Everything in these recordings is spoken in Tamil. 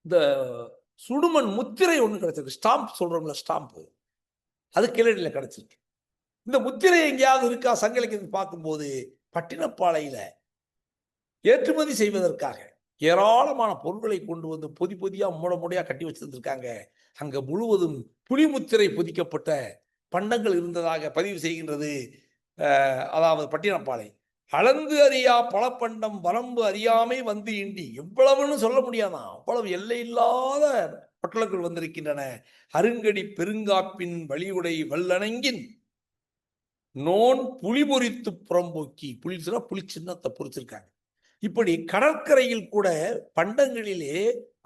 இந்த சுடுமண் முத்திரை ஒண்ணு கிடைச்சிருக்கு. ஸ்டாம்ப் சொல்றோம்ல, ஸ்டாம்ப். அது கீழடியில கிடைச்சிருக்கு. இந்த முத்திரை எங்கேயாவது இருக்கா சங்க இலக்கியத்தில் பார்க்கும்போது, பட்டினப்பாளையில ஏற்றுமதி செய்வதற்காக ஏராளமான பொருட்களை கொண்டு வந்து பொதி பொதியா மூடையா கட்டி வச்சிருந்திருக்காங்க. அங்க முழுவதும் புலி முத்திரை பொதிக்கப்பட்ட பண்டங்கள் இருந்ததாக பதிவு செய்கின்றது. அதாவது பட்டினப்பாலை. அளந்து அறியா பலப்பண்டம் வரம்பு அறியாமை வந்து இண்டி, எவ்வளவுன்னு சொல்ல முடியாதான். அவ்வளவு எல்லையில்லாத பொட்டலங்கள் வந்திருக்கின்றன. அருங்கடி பெருங்காப்பின் வழியுடை வல்லணங்கின் நோன் புலி பொறித்து புறம்போக்கி, புலிச்சுனா புலி சின்னத்தை பொறிச்சிருக்காங்க. இப்படி கடற்கரையில் கூட பண்டங்களிலே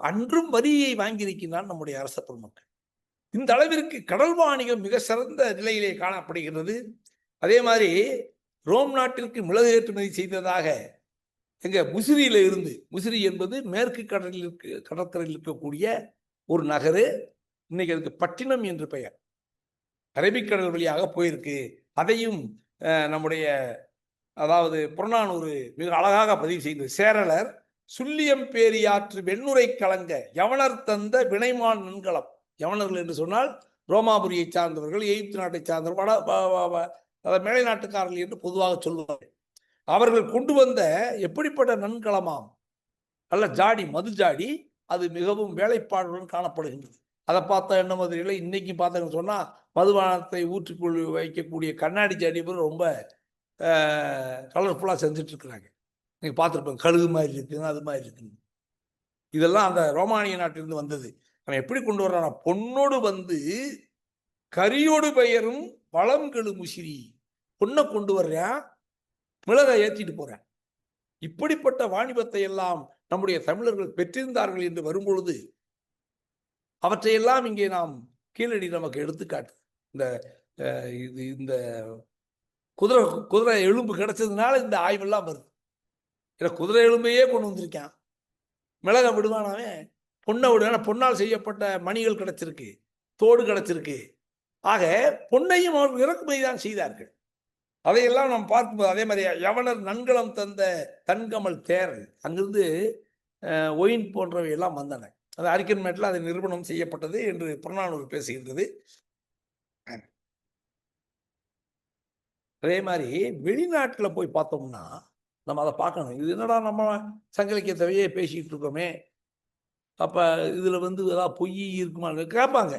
அன்றும் வரியை வாங்கியிருக்கிறான் நம்முடைய அரச பெருமக்கள். இந்த அளவிற்கு கடல் வாணிகம் மிக சிறந்த நிலையிலே காணப்படுகிறது. அதே மாதிரி ரோம் நாட்டிற்கு மிளகு ஏற்றுமதி செய்ததாக எங்க முசிறியில இருந்து, முசிறி என்பது மேற்கு கடற்கரையில் இருக்கக்கூடிய ஒரு நகரு. இன்னைக்கு அதுக்கு பட்டினம் என்று பெயர். அரபிக்கடல் வழியாக போயிருக்கு. அதையும் நம்முடைய அதாவது புறநானூறு மிக அழகாக பதிவு செய்தது. சேரலர் சுல்லியம் பேரியாற்று வெண்ணுரை கலங்க யவனர் தந்த வினைமான் நன்கலம். யவனர்கள் என்று சொன்னால் ரோமாபுரியை சார்ந்தவர்கள், எகிப்து நாட்டை சார்ந்தவர்கள், மேலை நாட்டுக்காரர்கள் என்று பொதுவாக சொல்லுவார்கள். அவர்கள் கொண்டு வந்த எப்படிப்பட்ட நன்கலமாம், நல்ல ஜாடி, மது ஜாடி, அது மிகவும் வேலைப்பாடுடன் காணப்படுகின்றது. அதை பார்த்தா என்ன மாதிரி இல்லை. இன்னைக்கு பார்த்தோன்னு சொன்னா மதுபானத்தை ஊற்றிக்கொள் வைக்கக்கூடிய கண்ணாடி ஜாடி ரொம்ப கலர்ஃபுல்லாக செஞ்சுட்டு இருக்கிறாங்க. நீங்கள் பார்த்துருப்பேன், கழுகு மாதிரி இருக்குங்க, அது மாதிரி இருக்குங்க. இதெல்லாம் அந்த ரோமானிய நாட்டிலிருந்து வந்தது. அவன் எப்படி கொண்டு வர்றான், பொன்னோடு வந்து கரியோடு பெயரும் வளம்கெழு முசிறி. பொண்ணை கொண்டு வர்றேன், மிளகை ஏற்றிட்டு போறேன். இப்படிப்பட்ட வாணிபத்தை எல்லாம் நம்முடைய தமிழர்கள் பெற்றிருந்தார்கள் என்று வரும்பொழுது அவற்றையெல்லாம் இங்கே நாம் கீழடி நமக்கு எடுத்துக்காட்டு. இந்த இந்த குதிரை குதிரை எலும்பு கிடைச்சதுனால இந்த ஆய்வெல்லாம் வருது. ஏன்னா குதிரை எலும்பையே கொண்டு வந்திருக்கான், மிளகை விடுவானாவே, பொண்ணை விடுவான. பொன்னால் செய்யப்பட்ட மணிகள் கிடைச்சிருக்கு, தோடு கிடைச்சிருக்கு. ஆக பொன்னையும் அவர்கள் இறக்குமதி தான் செய்தார்கள். அதையெல்லாம் நாம் பார்க்கும்போது அதே மாதிரி யவனர் நன்கலம் தந்த தன்கமல் தேரல், அங்கிருந்து ஒயின் போன்றவை எல்லாம் வந்தன. அது அரிக்கன்மேட்டில் அது நிரூபணம் செய்யப்பட்டது என்று புறநானூறு பேசுகின்றது. அதே மாதிரி வெளிநாட்டில் போய் பார்த்தோம்னா நம்ம அதை பார்க்கணும். இது என்னடா நம்ம சங்க இலக்கியத்தையே பேசிக்கிட்டு இருக்கோமே, அப்போ இதில் ஏதாவது பொய் இருக்குமான்னு கேட்பாங்க.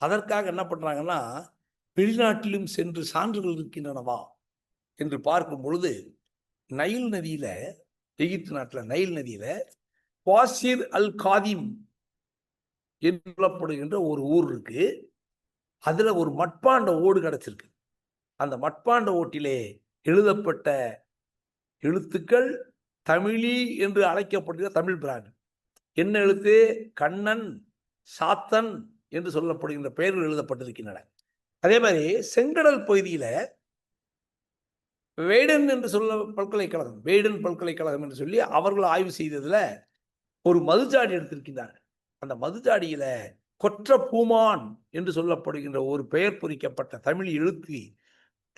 அதற்காக என்ன பண்ணுறாங்கன்னா, வெளிநாட்டிலும் சென்று சான்றுகள் இருக்கின்றனவா என்று பார்க்கும் பொழுது நைல் நதியில், எகிப்து நாட்டில் நைல் நதியில் வாசிர் அல் காதிம் என்று சொல்லப்படுகின்ற ஒரு ஊர் இருக்கு. அதில் ஒரு மட்பாண்ட ஓடு கிடைச்சிருக்கு. அந்த மட்பாண்ட ஓட்டிலே எழுதப்பட்ட எழுத்துக்கள் தமிழி என்று அழைக்கப்படுகிற தமிழ் பிராண்ட். என்ன எழுத்து? கண்ணன், சாத்தன் என்று சொல்லப்படுகின்ற பெயர்கள் எழுதப்பட்டிருக்கின்றன. அதே மாதிரி செங்கடல் பகுதியில் வேடன் என்று சொல்ல பல்கலைக்கழகம், வேடன் பல்கலைக்கழகம் என்று சொல்லி அவர்கள் ஆய்வு செய்ததுல ஒரு மதுஜாடி எடுத்திருக்கின்றார்கள். அந்த மதுஜாடியில கொற்ற பூமான் என்று சொல்லப்படுகின்ற ஒரு பெயர் பொறிக்கப்பட்ட தமிழ் எழுத்து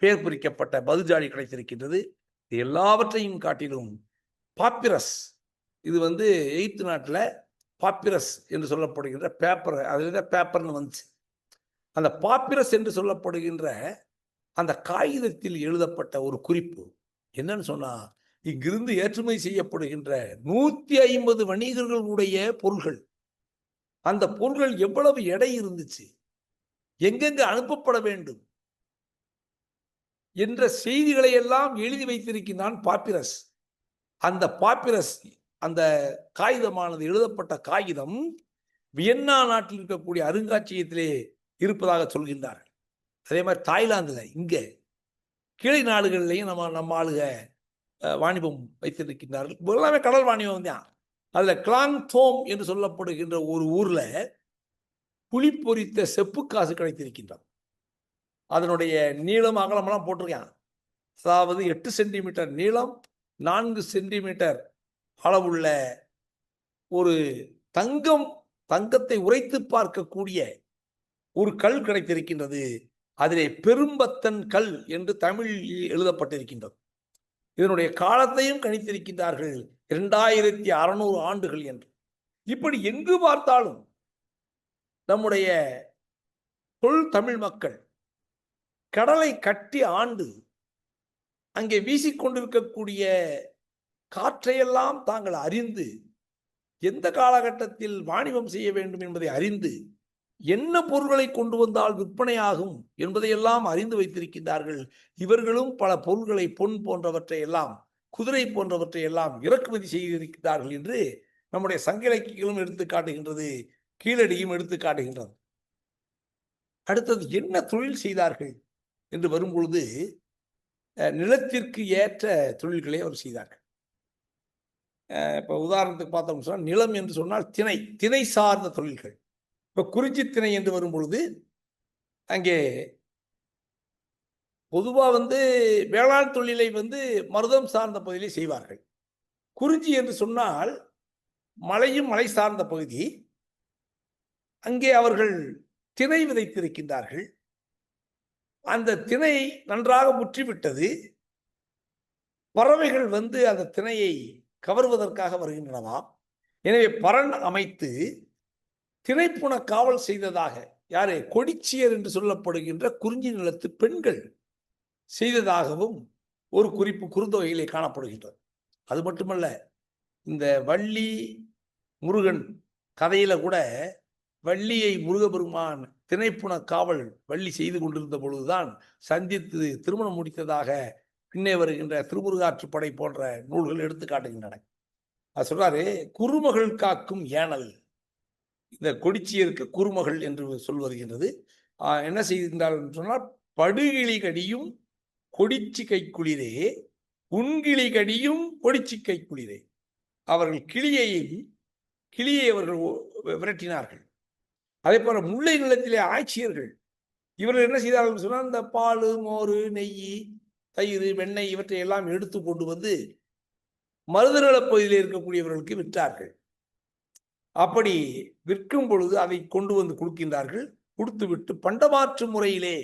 பெயர் பொறிக்கப்பட்ட மதுஜாடி கிடைத்திருக்கின்றது. இது எல்லாவற்றையும் காட்டிலும் பாப்பிரஸ், இது எகிப்து நாட்டில் பாப்பிரஸ் என்று சொல்லப்படுகின்ற பேப்பர், அதுல பேப்பர்னு வந்துச்சு. அந்த பாப்பிரஸ் என்று சொல்லப்படுகின்ற அந்த காகிதத்தில் எழுதப்பட்ட ஒரு குறிப்பு என்னன்னு சொன்னா, இங்கிருந்து ஏற்றுமதி செய்யப்படுகின்ற 150 வணிகர்களுடைய பொருள்கள், அந்த பொருள்கள் எவ்வளவு எடை இருந்துச்சு, எங்கெங்க அனுப்பப்பட வேண்டும் என்ற செய்திகளை எல்லாம் எழுதி வைத்திருக்கிறான் பாப்பிரஸ். அந்த பாப்பிரஸ், அந்த காகிதமானது, எழுதப்பட்ட காகிதம் வியன்னா நாட்டில் இருக்கக்கூடிய அருங்காட்சியகத்திலே இருப்பதாக சொல்கின்றார்கள். அதே மாதிரி தாய்லாந்துல, இங்க கீழை நாடுகள்லையும் நம்ம ஆளுக வாணிபம் வைத்திருக்கின்றார்கள். எல்லாமே கடல் வாணிபம் தான். அதுல கிளாங் தோம் என்று சொல்லப்படுகின்ற ஒரு ஊர்ல புலி பொறித்த செப்பு காசு கிடைத்திருக்கின்றது. அதனுடைய நீளம் அகலமெல்லாம் போட்டிருக்கான். அதாவது 8 சென்டிமீட்டர் நீளம், 4 சென்டிமீட்டர் அளவுள்ள ஒரு தங்கத்தை உரைத்து பார்க்கக்கூடிய ஒரு கல் கிடைத்திருக்கின்றது. அதிலே பெரும்பத்தன் கல் என்று தமிழில் எழுதப்பட்டிருக்கின்றது. இதனுடைய காலத்தையும் கணித்திருக்கின்றார்கள், 2600 ஆண்டுகள் என்று. இப்படி எங்கு பார்த்தாலும் நம்முடைய தமிழ் மக்கள் கடலை கட்டி ஆண்டு அங்கே வீசிக்கொண்டிருக்கக்கூடிய காற்றையெல்லாம் தாங்கள் அறிந்து எந்த காலகட்டத்தில் வாணிபம் செய்ய வேண்டும் என்பதை அறிந்து என்ன பொருள்களை கொண்டு வந்தால் விற்பனையாகும் என்பதையெல்லாம் அறிந்து வைத்திருக்கின்றார்கள். இவர்களும் பல பொருள்களை பொன் போன்றவற்றை எல்லாம் குதிரை போன்றவற்றை எல்லாம் இறக்குமதி செய்திருக்கிறார்கள் என்று நம்முடைய சங்க இலக்கியங்களும் எடுத்து காட்டுகின்றது, கீழடியும் எடுத்து காட்டுகின்றது. அடுத்தது என்ன தொழில் செய்தார்கள் என்று வரும்பொழுது நிலத்திற்கு ஏற்ற தொழில்களை அவர் செய்தார்கள். இப்போ உதாரணத்துக்கு பார்த்தோம்னு சொன்னால் நிலம் என்று சொன்னால் திணை சார்ந்த தொழில்கள். இப்போ குறிஞ்சி திணை என்று வரும்பொழுது அங்கே பொதுவாக வேளாண் தொழிலை மருதம் சார்ந்த பகுதியிலே செய்வார்கள். குறிஞ்சி என்று சொன்னால் மலையும் மலை சார்ந்த பகுதி. அங்கே அவர்கள் திணை விதைத்திருக்கின்றார்கள். அந்த திணை நன்றாக முற்றிவிட்டது. பறவைகள் அந்த திணையை கவர்வதற்காக வருகின்றனவாம். எனவே பரண் அமைத்து திணைப்புன காவல் செய்ததாக யாரே கொடிச்சியர் என்று சொல்லப்படுகின்ற குறிஞ்சி நிலத்து பெண்கள் செய்ததாகவும் ஒரு குறிப்பு குறுந்தொகையிலே காணப்படுகின்றது. அது மட்டுமல்ல, இந்த வள்ளி முருகன் கதையில கூட வள்ளியை முருகபெருமான் திணைப்புன காவல் வள்ளி செய்து கொண்டிருந்த பொழுதுதான் சந்தித்து திருமணம் முடித்ததாக பின்னே வருகின்ற திருமுருகாற்றுப்படை போன்ற நூல்கள் எடுத்து காட்டுகின்றன. அது சொல்றாரு, குறுமகள் காக்கும் ஏனல். இந்த கொடிச்சியருக்கு குறுமகள் என்று சொல் வருகின்றது. என்ன செய்கின்றார் சொன்னால், படுகிளி கடியும் கொடிச்சி கைக்குளிரே உண்கிளி கடியும் கொடிச்சி கைக்குளிரே. அவர்கள் கிளியை அவர்கள் விரட்டினார்கள். அதே போல முல்லை நிலத்திலே ஆட்சியர்கள் இவர்கள் என்ன செய்தார்கள் சொன்னால், இந்த பால், மோர், நெய், தயிர், வெண்ணெய் இவற்றை எல்லாம் எடுத்து கொண்டு மருதநல பகுதியில் இருக்கக்கூடியவர்களுக்கு விற்றார்கள். அப்படி விற்கும் பொழுது அதை கொண்டு கொடுக்கின்றார்கள். கொடுத்து விட்டு பண்டமாற்று முறையிலே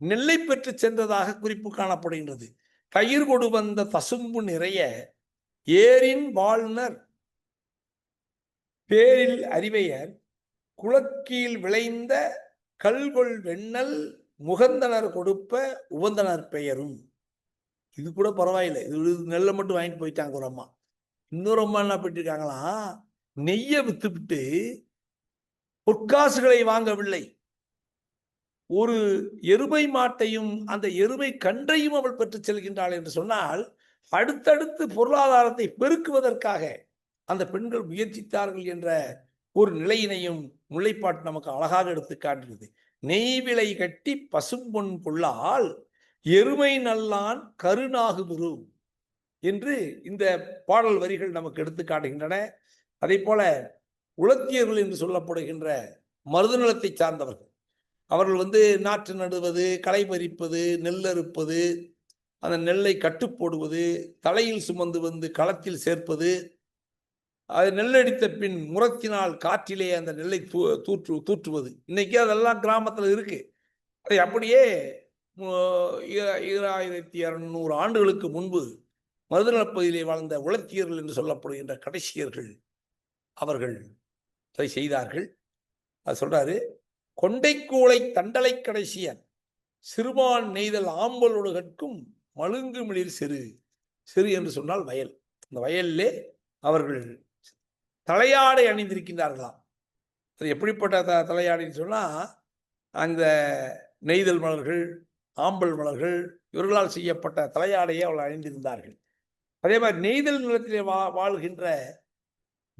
நெல்லை பெற்று சென்றதாக குறிப்பு காணப்படுகின்றது. தயிர் கொடு வந்த தசும்பு நிறைய ஏரின் வாழ்னர் பேரில் அறிவையர் குளக்கீழ் விளைந்த கல்கொள் வெண்ணல் முகந்தனர் கொடுப்ப உவந்தனர் பெயரும். இது கூட பரவாயில்லை, இது நெல்லை மட்டும் வாங்கிட்டு போயிட்டாங்க ஒரு அம்மா. இன்னொரு அம்மா என்ன பண்ணிருக்காங்களா, நெய்யை வித்துவிட்டு பொற்காசுகளை வாங்கவில்லை, ஒரு எருமை மாட்டையும் அந்த எருமை கன்றையும் அவள் பெற்று செல்கின்றாள் என்று சொன்னால், அடுத்தடுத்து பொருளாதாரத்தை பெருக்குவதற்காக அந்த பெண்கள் முயற்சித்தார்கள் என்ற ஒரு நிலையினையும் முல்லைப்பாட்டு நமக்கு அழகாக எடுத்து காட்டுகிறது. நெய் விலை கட்டி பசும்பொன் கொள்ளால் எருமை நல்லான் கருநாகுமுரு என்று இந்த பாடல் வரிகள் நமக்கு எடுத்து காட்டுகின்றன. அதே போல உலத்தியர்கள் என்று சொல்லப்படுகின்ற மருதநிலத்தை சார்ந்தவர்கள், அவர்கள் நாற்று நடுவது, களை பறிப்பது, நெல் அறுப்பது, அந்த நெல்லை கட்டு போடுவது, தலையில் சுமந்து களத்தில் சேர்ப்பது, அது நெல்லடித்த பின் முரத்தினால் காற்றிலே அந்த நெல்லை தூற்றுவது. இன்னைக்கு அதெல்லாம் கிராமத்தில் இருக்கு. அதை அப்படியே 2200 ஆண்டுகளுக்கு முன்பு மருதநலப்பகுதியிலே வாழ்ந்த உலத்தியர்கள் என்று சொல்லப்படுகின்ற கடைசியர்கள் அவர்கள் அதை செய்தார்கள். அது சொல்றாரு, கொண்டைக்கூளை தண்டலை கடைசியன் சிறுபான் நெய்தல் ஆம்பலோடு கற்கும் மழுங்கு மிளிர் சிறு என்று சொன்னால் வயல். அந்த வயலிலே அவர்கள் தலையாடை அணிந்திருக்கின்றார்களாம். அது எப்படிப்பட்ட தலையாடைன்னு சொன்னால், அந்த நெய்தல் மலர்கள், ஆம்பல் மலர்கள் இவர்களால் செய்யப்பட்ட தலையாடையை அவர்கள் அணிந்திருந்தார்கள். அதே மாதிரி நெய்தல் நிலத்திலே வாழ்கின்ற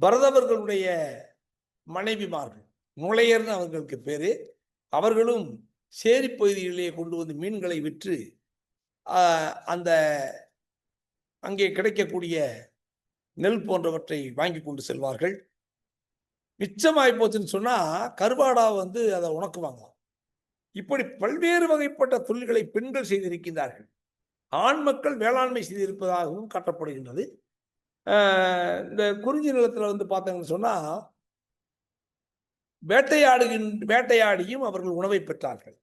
பரதவர்களுடைய மனைவிமார்கள், நுழையர்னு அவர்களுக்கு பேரு, அவர்களும் சேரி பகுதிகளிலே கொண்டு மீன்களை விற்று அந்த அங்கே கிடைக்கக்கூடிய நெல் போன்றவற்றை வாங்கி கொண்டு செல்வார்கள். மிச்சமாய் போச்சுன்னு சொன்னா கருவாடா அதை உணக்குவாங்க. இப்படி பல்வேறு வகைப்பட்ட தொழில்களை பெண்கள் செய்திருக்கின்றார்கள். ஆண் மக்கள் வேளாண்மை செய்திருப்பதாகவும் காட்டப்படுகின்றது. இந்த குறிஞ்சி நிலத்தில் பார்த்தீங்கன்னு சொன்னா வேட்டையாடியும் அவர்கள் உணவை பெற்றார்கள்.